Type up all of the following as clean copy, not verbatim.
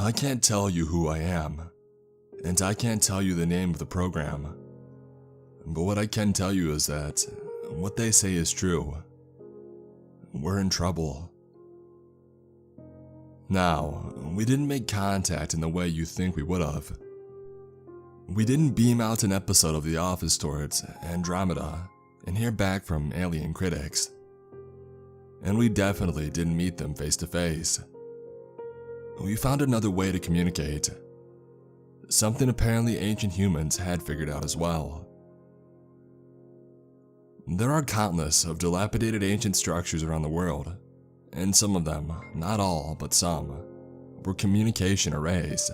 I can't tell you who I am, and I can't tell you the name of the program. But what I can tell you is that what they say is true. We're in trouble. Now, we didn't make contact in the way you think we would have. We didn't beam out an episode of The Office towards Andromeda and hear back from alien critics. And we definitely didn't meet them face to face. We found another way to communicate. Something apparently ancient humans had figured out as well. There are countless of dilapidated ancient structures around the world, and some of them, not all, but some, were communication arrays.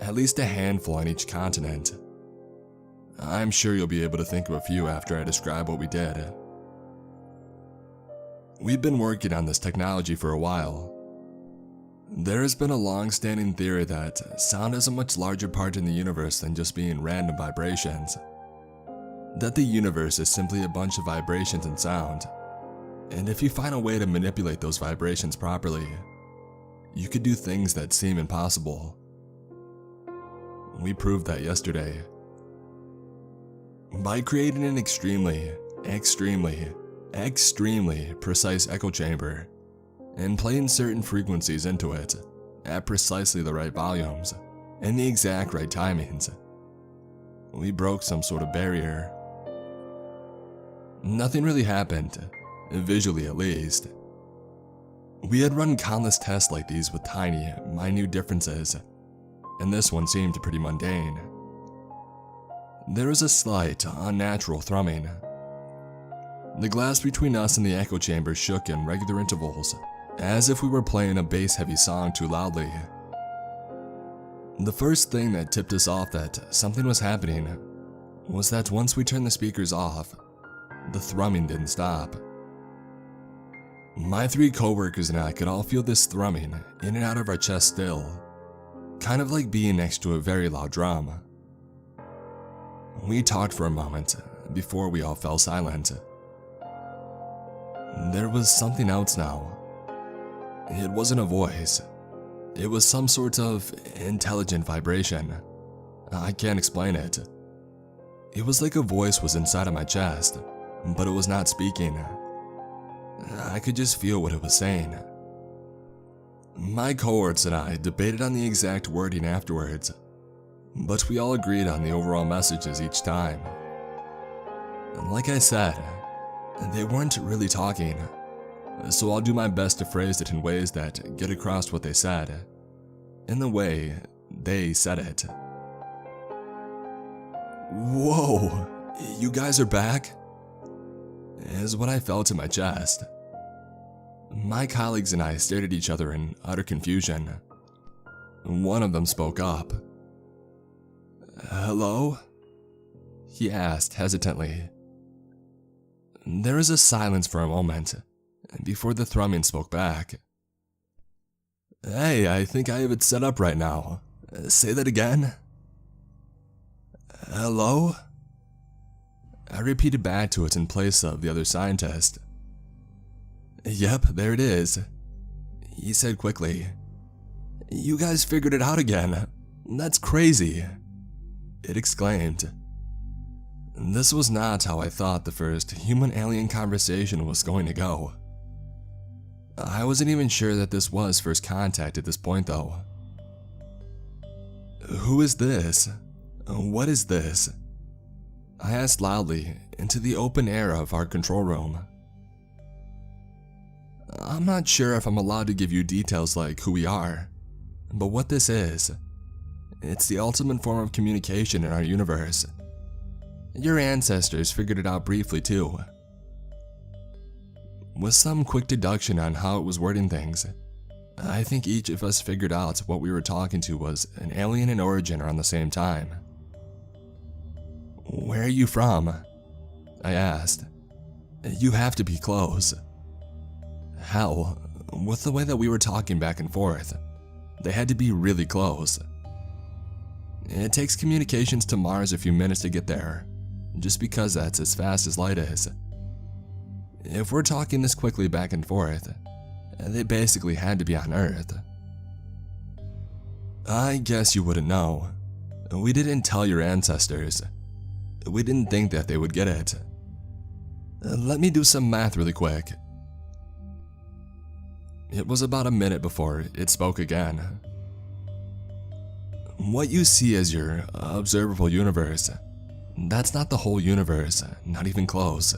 At least a handful on each continent. I'm sure you'll be able to think of a few after I describe what we did. We've been working on this technology for a while. There has been a long-standing theory that sound has a much larger part in the universe than just being random vibrations. That the universe is simply a bunch of vibrations and sound, and if you find a way to manipulate those vibrations properly, you could do things that seem impossible. We proved that yesterday. By creating an extremely precise echo chamber and playing certain frequencies into it at precisely the right volumes and the exact right timings, we broke some sort of barrier. Nothing really happened, visually at least. We had run countless tests like these with tiny, minute differences, and this one seemed pretty mundane. There was a slight, unnatural thrumming. The glass between us and the echo chamber shook in regular intervals, as if we were playing a bass-heavy song too loudly. The first thing that tipped us off that something was happening was that once we turned the speakers off, the thrumming didn't stop. My 3 coworkers and I could all feel this thrumming in and out of our chest still, kind of like being next to a very loud drum. We talked for a moment before we all fell silent. There was something else now. It wasn't a voice. It was some sort of intelligent vibration. I can't explain it. It was like a voice was inside of my chest, but it was not speaking. I could just feel what it was saying. My cohorts and I debated on the exact wording afterwards, but we all agreed on the overall messages each time. Like I said, they weren't really talking, so I'll do my best to phrase it in ways that get across what they said, in the way they said it. Whoa, you guys are back? Is what I felt in my chest. My colleagues and I stared at each other in utter confusion. One of them spoke up. "Hello?" he asked hesitantly. There was a silence for a moment, before the thrumming spoke back. "Hey, I think I have it set up right now. Say that again." "Hello?" I repeated back to it in place of the other scientist. "Yep, there it is," he said quickly. "You guys figured it out again. That's crazy," it exclaimed. This was not how I thought the first human-alien conversation was going to go. I wasn't even sure that this was first contact at this point, though. "Who is this? What is this?" I asked loudly into the open air of our control room. I'm not sure if I'm allowed to give you details like who we are, but what this is, it's the ultimate form of communication in our universe. Your ancestors figured it out briefly too. With some quick deduction on how it was wording things, I think each of us figured out what we were talking to was an alien in origin around the same time. "Where are you from?" I asked. "You have to be close." Hell, with the way that we were talking back and forth, they had to be really close. It takes communications to Mars a few minutes to get there, just because that's as fast as light is. If we're talking this quickly back and forth, they basically had to be on Earth. I guess you wouldn't know. We didn't tell your ancestors. We didn't think that they would get it. Let me do some math really quick. It was about a minute before it spoke again. What you see as your observable universe, that's not the whole universe, not even close.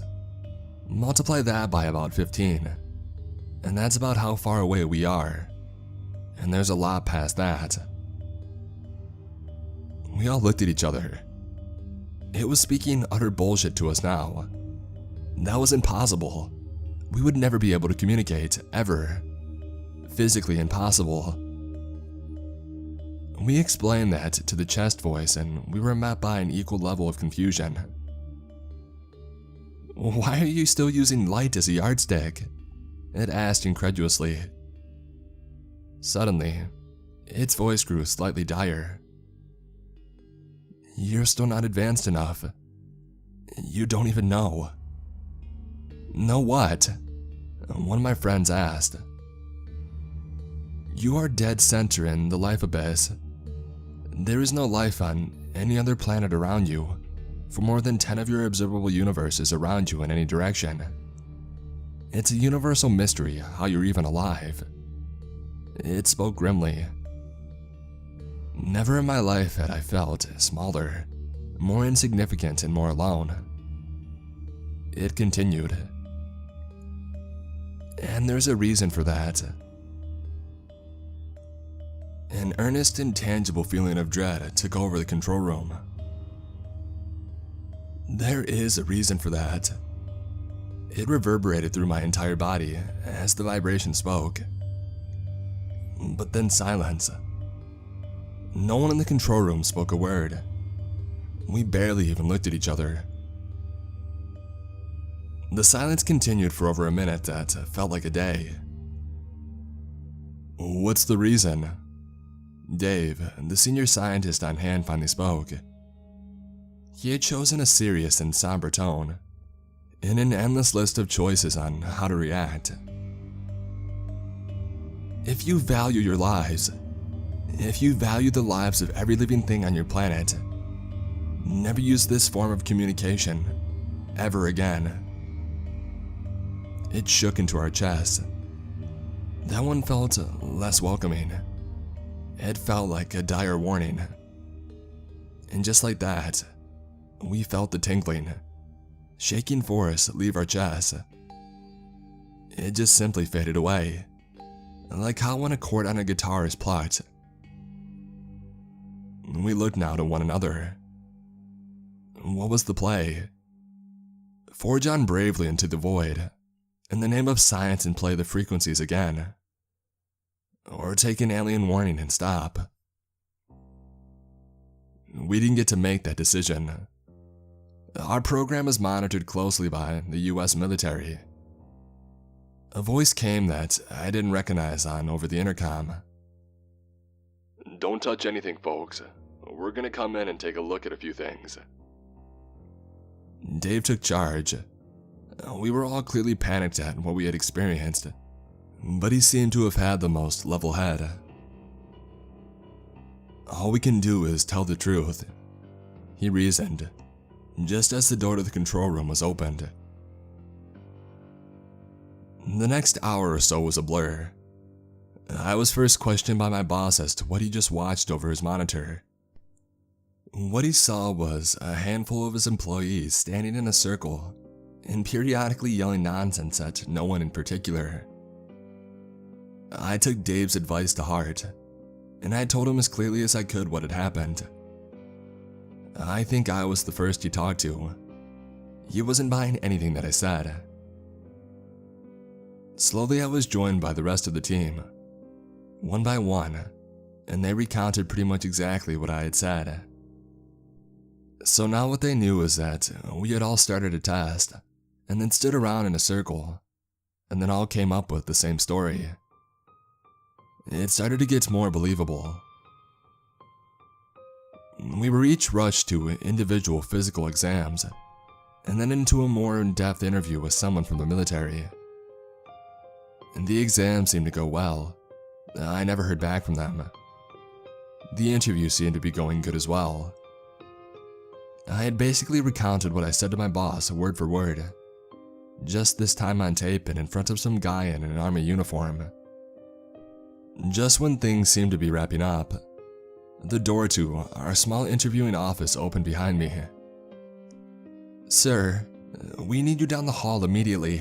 Multiply that by about 15, and that's about how far away we are. And there's a lot past that. We all looked at each other. It was speaking utter bullshit to us now. That was impossible. We would never be able to communicate, ever. Physically impossible. We explained that to the chest voice, and we were met by an equal level of confusion. Why are you still using light as a yardstick? It asked incredulously. Suddenly, its voice grew slightly dire. You're still not advanced enough. You don't even know. Know what? One of my friends asked. You are dead center in the life abyss. There is no life on any other planet around you, for more than 10 of your observable universes around you in any direction. It's a universal mystery how you're even alive. It spoke grimly. Never in my life had I felt smaller, more insignificant, and more alone. It continued. And there's a reason for that. An earnest, intangible feeling of dread took over the control room. There is a reason for that. It reverberated through my entire body as the vibration spoke. But then silence. No one in the control room spoke a word. We barely even looked at each other. The silence continued for over a minute that felt like a day. What's the reason? Dave, the senior scientist on hand, finally spoke. He had chosen a serious and somber tone, in an endless list of choices on how to react. If you value your lives, if you value the lives of every living thing on your planet, never use this form of communication ever again. It shook into our chests. That one felt less welcoming. It felt like a dire warning. And just like that, we felt the tinkling, shaking force leave our chests. It just simply faded away, like how when a chord on a guitar is plucked. We looked now to one another. What was the play? Forge on bravely into the void, in the name of science, and play the frequencies again. Or take an alien warning and stop. We didn't get to make that decision. Our program is monitored closely by the US military. A voice came that I didn't recognize on over the intercom. Don't touch anything, folks. We're gonna come in and take a look at a few things. Dave took charge. We were all clearly panicked at what we had experienced, but he seemed to have had the most level head. All we can do is tell the truth, he reasoned, just as the door to the control room was opened. The next hour or so was a blur. I was first questioned by my boss as to what he just watched over his monitor. What he saw was a handful of his employees standing in a circle and periodically yelling nonsense at no one in particular. I took Dave's advice to heart, and I told him as clearly as I could what had happened. I think I was the first he talked to. He wasn't buying anything that I said. Slowly I was joined by the rest of the team, one by one, and they recounted pretty much exactly what I had said. So now what they knew was that we had all started a test, and then stood around in a circle, and then all came up with the same story. It started to get more believable. We were each rushed to individual physical exams, and then into a more in-depth interview with someone from the military. And the exam seemed to go well. I never heard back from them. The interview seemed to be going good as well. I had basically recounted what I said to my boss word for word, just this time on tape and in front of some guy in an army uniform. Just when things seemed to be wrapping up, the door to our small interviewing office opened behind me. "Sir, we need you down the hall immediately."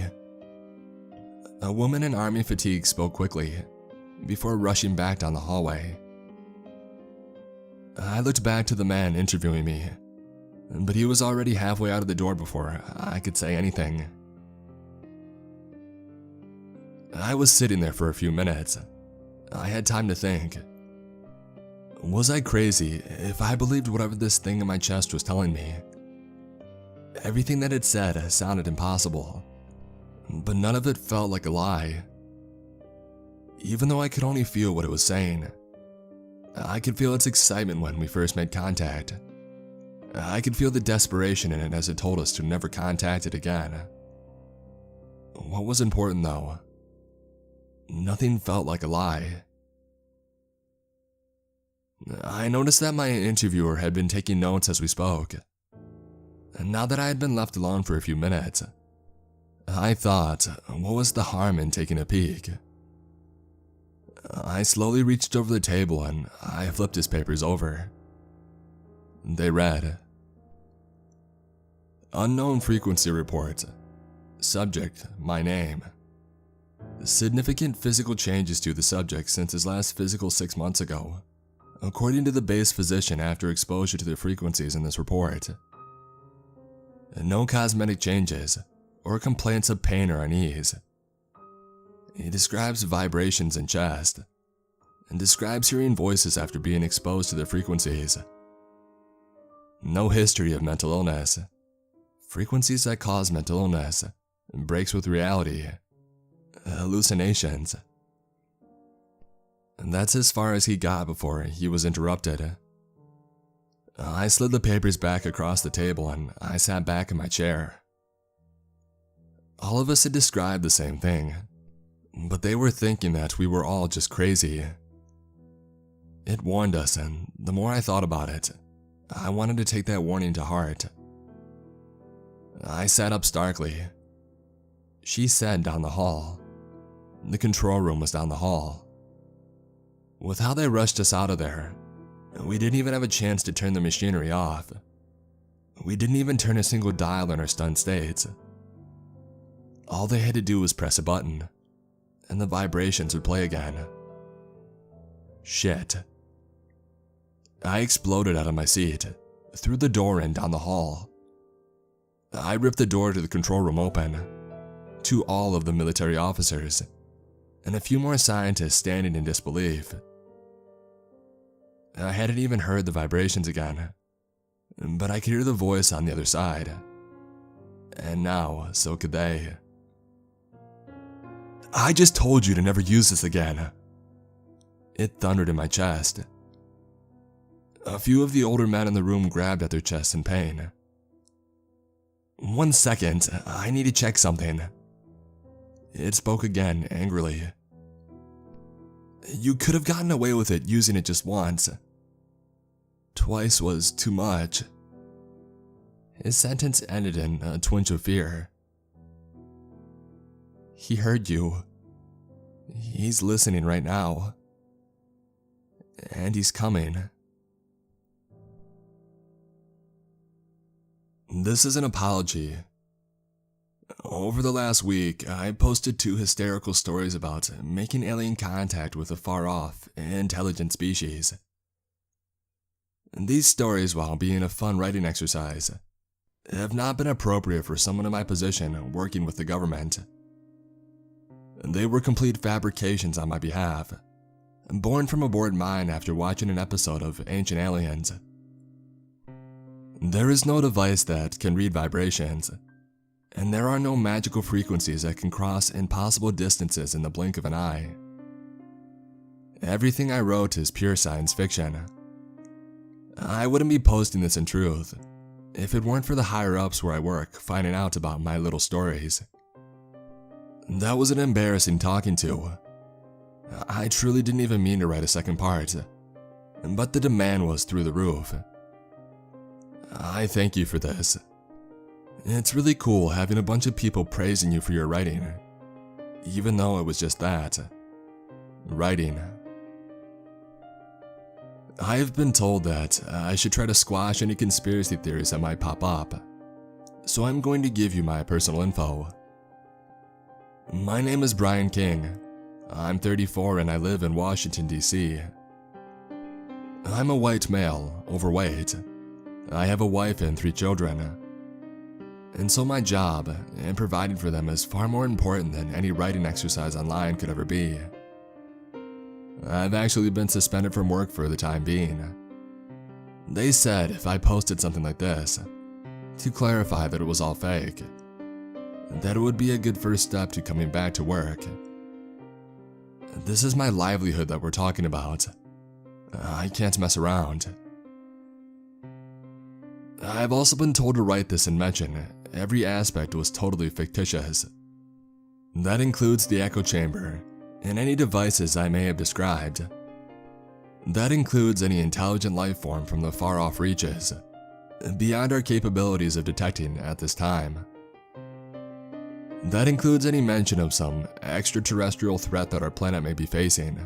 A woman in army fatigue spoke quickly, before rushing back down the hallway. I looked back to the man interviewing me, but he was already halfway out of the door before I could say anything. I was sitting there for a few minutes. I had time to think. Was I crazy if I believed whatever this thing in my chest was telling me? Everything that it said sounded impossible, but none of it felt like a lie. Even though I could only feel what it was saying, I could feel its excitement when we first made contact. I could feel the desperation in it as it told us to never contact it again. What was important though? Nothing felt like a lie. I noticed that my interviewer had been taking notes as we spoke. And now that I had been left alone for a few minutes, I thought, what was the harm in taking a peek? I slowly reached over the table and I flipped his papers over. They read, "Unknown frequency report. Subject, my name. Significant physical changes to the subject since his last physical 6 months ago, according to the base physician after exposure to the frequencies in this report. No cosmetic changes or complaints of pain or unease. He describes vibrations in chest and describes hearing voices after being exposed to the frequencies. No history of mental illness. Frequencies that cause mental illness, breaks with reality, hallucinations." And that's as far as he got before he was interrupted. I slid the papers back across the table and I sat back in my chair. All of us had described the same thing, but they were thinking that we were all just crazy. It warned us, and the more I thought about it, I wanted to take that warning to heart. I sat up starkly. She said down the hall. The control room was down the hall. With how they rushed us out of there, we didn't even have a chance to turn the machinery off. We didn't even turn a single dial in our stunned states. All they had to do was press a button, and the vibrations would play again. Shit. I exploded out of my seat, through the door and down the hall. I ripped the door to the control room open, to all of the military officers, and a few more scientists standing in disbelief. I hadn't even heard the vibrations again, but I could hear the voice on the other side. And now, so could they. "I just told you to never use this again." It thundered in my chest. A few of the older men in the room grabbed at their chests in pain. "1 second, I need to check something." It spoke again, angrily. "You could have gotten away with it using it just once. Twice was too much." His sentence ended in a twinge of fear. "He heard you. He's listening right now. And he's coming." This is an apology. Over the last week, I posted 2 hysterical stories about making alien contact with a far-off, intelligent species. These stories, while being a fun writing exercise, have not been appropriate for someone in my position working with the government. They were complete fabrications on my behalf, born from a bored mind after watching an episode of Ancient Aliens. There is no device that can read vibrations, and there are no magical frequencies that can cross impossible distances in the blink of an eye. Everything I wrote is pure science fiction. I wouldn't be posting this in truth if it weren't for the higher-ups where I work finding out about my little stories. That was an embarrassing talking to. I truly didn't even mean to write a second part. but the demand was through the roof. I thank you for this. It's really cool having a bunch of people praising you for your writing, even though it was just that. Writing. I have been told that I should try to squash any conspiracy theories that might pop up, so I'm going to give you my personal info. My name is Brian King. I'm 34 and I live in Washington, D.C. I'm a white male, overweight. I have a wife and 3 children. And so my job and providing for them is far more important than any writing exercise online could ever be. I've actually been suspended from work for the time being. They said if I posted something like this, to clarify that it was all fake, that it would be a good first step to coming back to work. This is my livelihood that we're talking about. I can't mess around. I've also been told to write this and mention every aspect was totally fictitious. That includes the echo chamber and any devices I may have described. That includes any intelligent life form from the far-off reaches, beyond our capabilities of detecting at this time. That includes any mention of some extraterrestrial threat that our planet may be facing.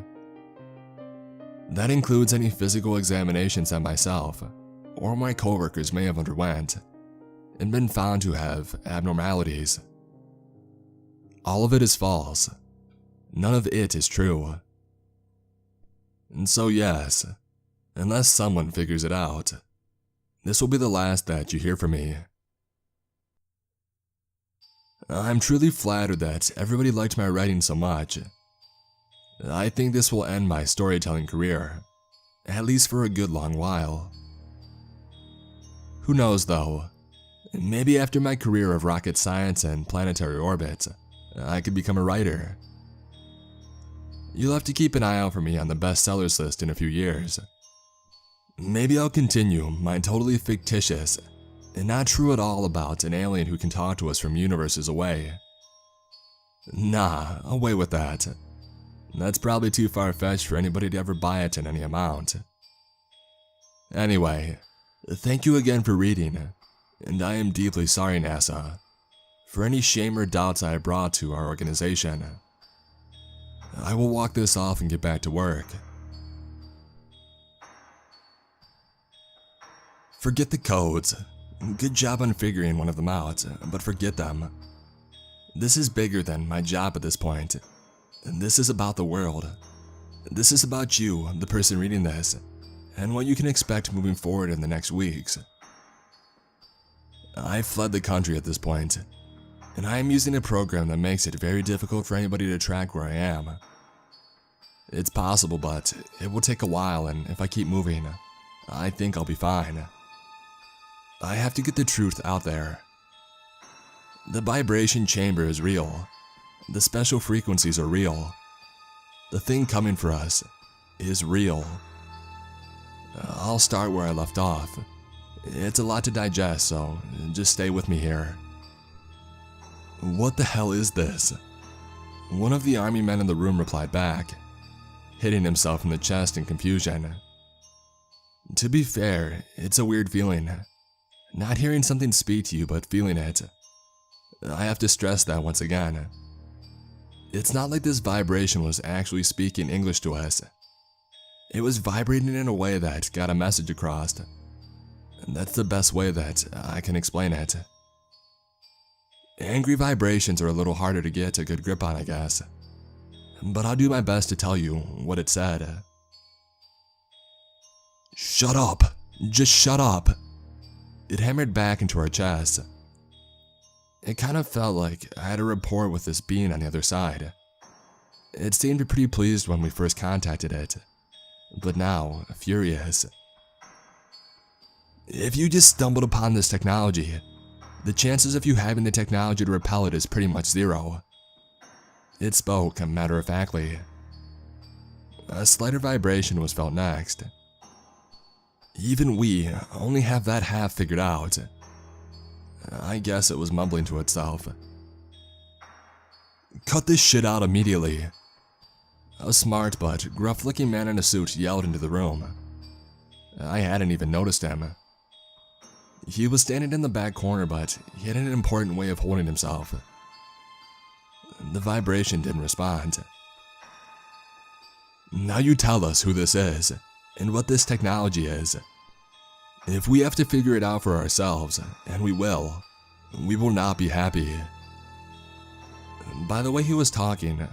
That includes any physical examinations that myself or my coworkers may have underwent and been found to have abnormalities. All of it is false. None of it is true. And so yes, unless someone figures it out, this will be the last that you hear from me. I'm truly flattered that everybody liked my writing so much. I think this will end my storytelling career, at least for a good long while. Who knows though, maybe after my career of rocket science and planetary orbit, I could become a writer. You'll have to keep an eye out for me on the bestsellers list in a few years. Maybe I'll continue my totally fictitious and not true at all about an alien who can talk to us from universes away. Nah, away with that. That's probably too far-fetched for anybody to ever buy it in any amount. Anyway, thank you again for reading, and I am deeply sorry, NASA, for any shame or doubts I brought to our organization. I will walk this off and get back to work. Forget the codes. Good job on figuring one of them out, but forget them. This is bigger than my job at this point. This is about the world. This is about you, the person reading this, and what you can expect moving forward in the next weeks. I fled the country at this point, and I am using a program that makes it very difficult for anybody to track where I am. It's possible, but it will take a while, and if I keep moving, I think I'll be fine. I have to get the truth out there. The vibration chamber is real. The special frequencies are real. The thing coming for us is real. I'll start where I left off. It's a lot to digest, so just stay with me here. What the hell is this? One of the army men in the room replied back, hitting himself in the chest in confusion. To be fair, it's a weird feeling. Not hearing something speak to you, but feeling it. I have to stress that once again. It's not like this vibration was actually speaking English to us. It was vibrating in a way that got a message across. And that's the best way that I can explain it. Angry vibrations are a little harder to get a good grip on, I guess. But I'll do my best to tell you what it said. Shut up! Just shut up! It hammered back into our chest. It kind of felt like I had a rapport with this being on the other side. It seemed pretty pleased when we first contacted it, but now furious. If you just stumbled upon this technology, the chances of you having the technology to repel it is pretty much zero. It spoke matter-of-factly. A slighter vibration was felt next. Even we only have that half figured out. I guess it was mumbling to itself. Cut this shit out immediately. A smart but gruff-looking man in a suit yelled into the room. I hadn't even noticed him. He was standing in the back corner, but he had an important way of holding himself. The vibration didn't respond. Now you tell us who this is, and what this technology is. If we have to figure it out for ourselves, and we will not be happy. By the way he was talking,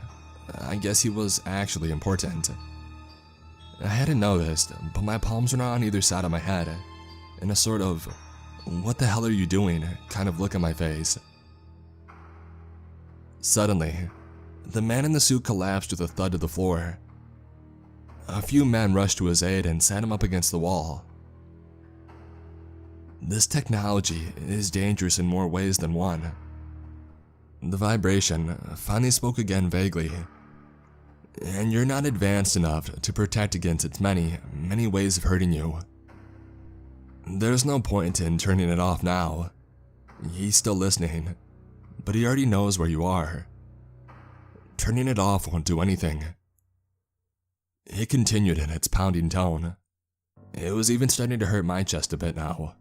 I guess he was actually important. I hadn't noticed, but my palms were not on either side of my head, and a sort of, "What the hell are you doing?" kind of look on my face. Suddenly, the man in the suit collapsed with a thud to the floor. A few men rushed to his aid and sat him up against the wall. This technology is dangerous in more ways than one. The vibration finally spoke again vaguely. And you're not advanced enough to protect against its many, many ways of hurting you. There's no point in turning it off now. He's still listening, but he already knows where you are. Turning it off won't do anything. It continued in its pounding tone. It was even starting to hurt my chest a bit now.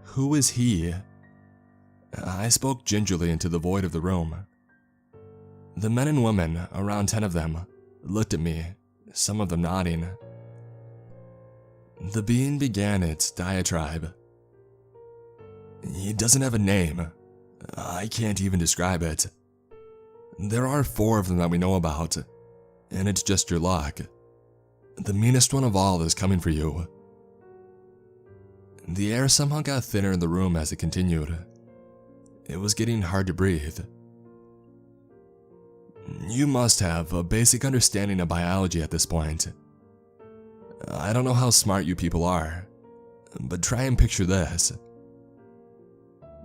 Who is he? I spoke gingerly into the void of the room. The men and women, around 10 of them, looked at me, some of them nodding. The being began its diatribe. He doesn't have a name. I can't even describe it. There are 4 of them that we know about, and it's just your luck. The meanest one of all is coming for you. The air somehow got thinner in the room as it continued. It was getting hard to breathe. You must have a basic understanding of biology at this point. I don't know how smart you people are, but try and picture this.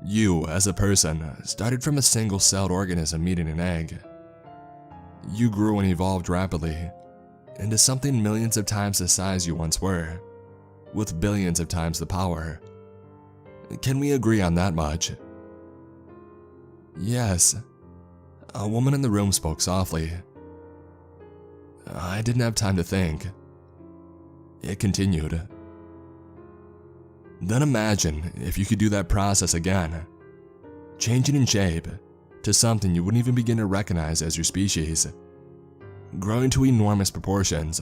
You, as a person, started from a single-celled organism eating an egg. You grew and evolved rapidly into something millions of times the size you once were, with billions of times the power. Can we agree on that much? Yes. A woman in the room spoke softly. I didn't have time to think. It continued. Then imagine if you could do that process again, changing in shape to something you wouldn't even begin to recognize as your species, growing to enormous proportions,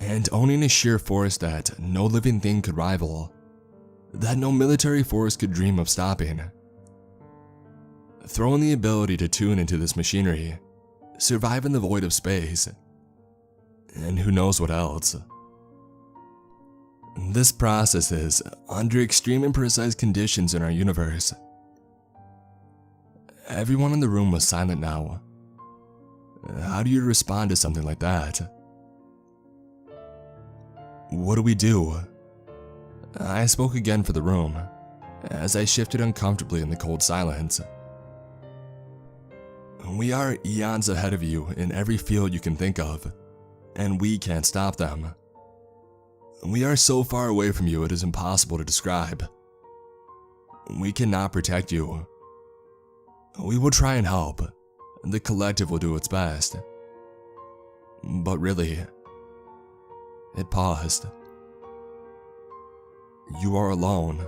and owning a sheer force that no living thing could rival, that no military force could dream of stopping. Throw in the ability to tune into this machinery, survive in the void of space, and who knows what else. This process is under extreme and precise conditions in our universe. Everyone in the room was silent now. How do you respond to something like that? What do we do? I spoke again for the room, as I shifted uncomfortably in the cold silence. We are eons ahead of you in every field you can think of, and we can't stop them. We are so far away from you it is impossible to describe. We cannot protect you. We will try and help. The collective will do its best. But really, it paused. You are alone.